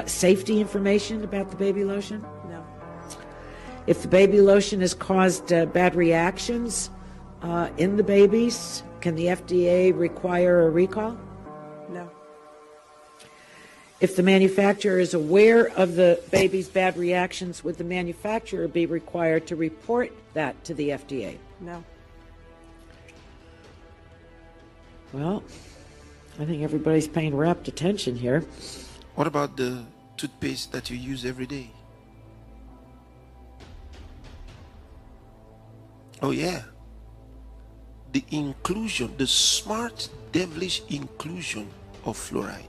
Safety information about the baby lotion? No. If the baby lotion has caused bad reactions in the babies, can the FDA require a recall? No. If the manufacturer is aware of the baby's bad reactions, would the manufacturer be required to report that to the FDA? No. Well, I think everybody's paying rapt attention here. What about the toothpaste that you use every day? Oh yeah. The inclusion, the smart, devilish inclusion of fluoride.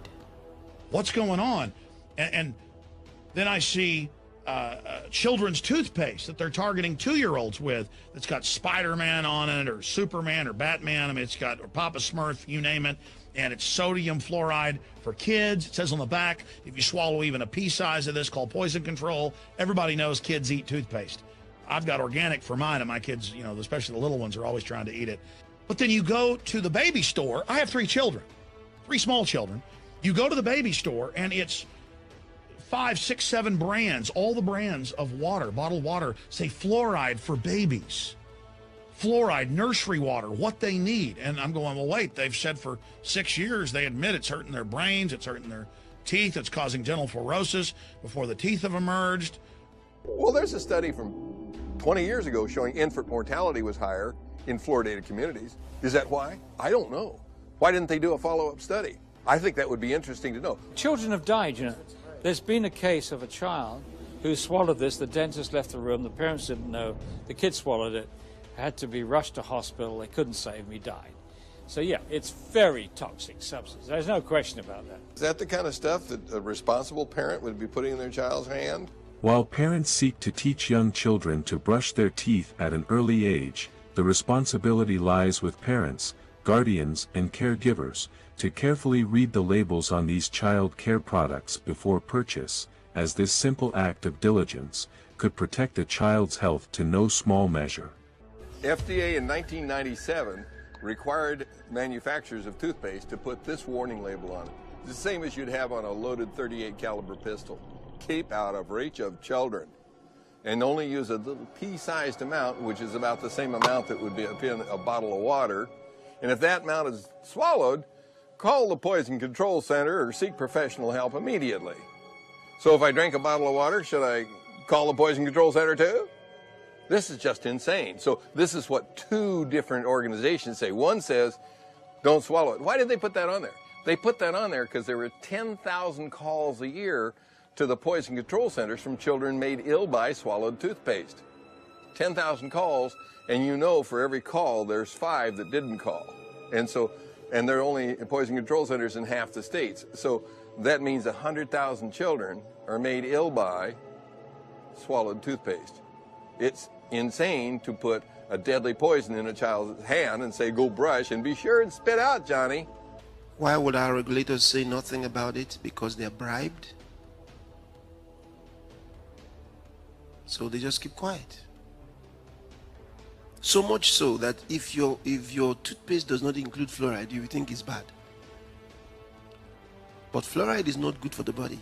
What's going on? And then I see children's toothpaste that they're targeting 2-year-olds with that's got Spider-Man on it or Superman or Batman. I mean, it's got or Papa Smurf, you name it. And it's sodium fluoride for kids. It says on the back, if you swallow even a pea size of this, called poison control. Everybody knows kids eat toothpaste. I've got organic for mine, and my kids, you know, especially the little ones, are always trying to eat it. But then you go to the baby store. I have 3 children, 3 small children. You go to the baby store, and it's 5, 6, 7 brands. All the brands of water, bottled water, say fluoride for babies. Fluoride, nursery water, what they need. And I'm going, well, wait, they've said for 6 years, they admit it's hurting their brains, it's hurting their teeth, it's causing dental fluorosis before the teeth have emerged. Well, there's a study from 20 years ago showing infant mortality was higher in fluoridated communities. Is that why? I don't know. Why didn't they do a follow-up study? I think that would be interesting to know. Children have died, you know. There's been a case of a child who swallowed this. The dentist left the room. The parents didn't know. The kid swallowed it. Had to be rushed to hospital. They couldn't save him. He died. So, yeah, it's very toxic substance. There's no question about that. Is that the kind of stuff that a responsible parent would be putting in their child's hand? While parents seek to teach young children to brush their teeth at an early age, the responsibility lies with parents, guardians, and caregivers to carefully read the labels on these child care products before purchase, as this simple act of diligence could protect a child's health to no small measure. FDA in 1997 required manufacturers of toothpaste to put this warning label on it. It's the same as you'd have on a loaded .38 caliber pistol. Keep out of reach of children. And only use a little pea-sized amount, which is about the same amount that would be in a bottle of water. And if that amount is swallowed, call the Poison Control Center or seek professional help immediately. So if I drink a bottle of water, should I call the Poison Control Center too? This is just insane. So this is what 2 different organizations say. One says, don't swallow it. Why did they put that on there? They put that on there because there were 10,000 calls a year to the Poison Control Centers from children made ill by swallowed toothpaste. 10,000 calls, and you know for every call there's 5 that didn't call. And there are only Poison Control Centers in half the states. So that means 100,000 children are made ill by swallowed toothpaste. It's insane to put a deadly poison in a child's hand and say, go brush and be sure and spit out, Johnny. Why would our regulators say nothing about it? Because they're bribed? So they just keep quiet. So much so that if your toothpaste does not include fluoride, you think it's bad. But fluoride is not good for the body.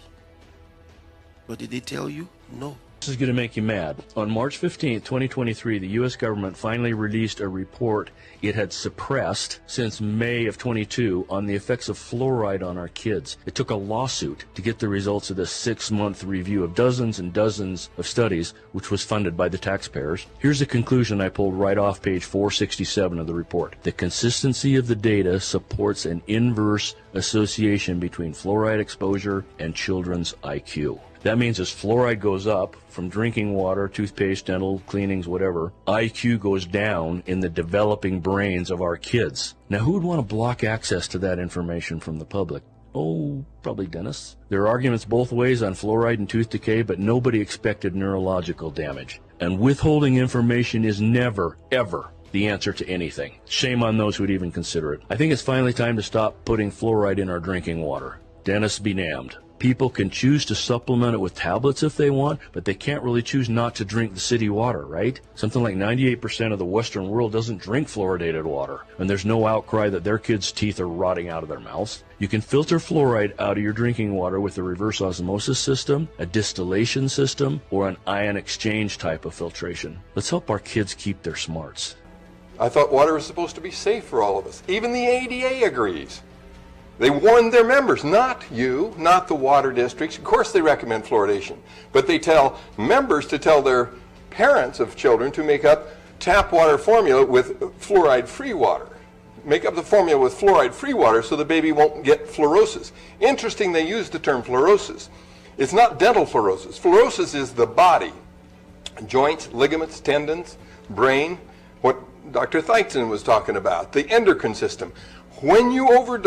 But did they tell you? No. This is going to make you mad. On March 15, 2023, the U.S. government finally released a report it had suppressed since May of 22 on the effects of fluoride on our kids. It took a lawsuit to get the results of this 6-month review of dozens and dozens of studies, which was funded by the taxpayers. Here's the conclusion I pulled right off page 467 of the report. The consistency of the data supports an inverse association between fluoride exposure and children's IQ. That means as fluoride goes up from drinking water, toothpaste, dental cleanings, whatever, IQ goes down in the developing brains of our kids. Now, who would want to block access to that information from the public? Oh, probably dentists. There are arguments both ways on fluoride and tooth decay, but nobody expected neurological damage. And withholding information is never, ever the answer to anything. Shame on those who would even consider it. I think it's finally time to stop putting fluoride in our drinking water. Dentists be damned. People can choose to supplement it with tablets if they want, but they can't really choose not to drink the city water, right? Something like 98% of the Western world doesn't drink fluoridated water, and there's no outcry that their kids' teeth are rotting out of their mouths. You can filter fluoride out of your drinking water with a reverse osmosis system, a distillation system, or an ion exchange type of filtration. Let's help our kids keep their smarts. I thought water was supposed to be safe for all of us. Even the ADA agrees. They warn their members, not you, not the water districts. Of course they recommend fluoridation, but they tell members to tell their parents of children to make up tap water formula with fluoride-free water. Make up the formula with fluoride-free water so the baby won't get fluorosis. Interesting they use the term fluorosis. It's not dental fluorosis. Fluorosis is the body, joints, ligaments, tendons, brain, what Dr. Theitzen was talking about, the endocrine system. When you overdose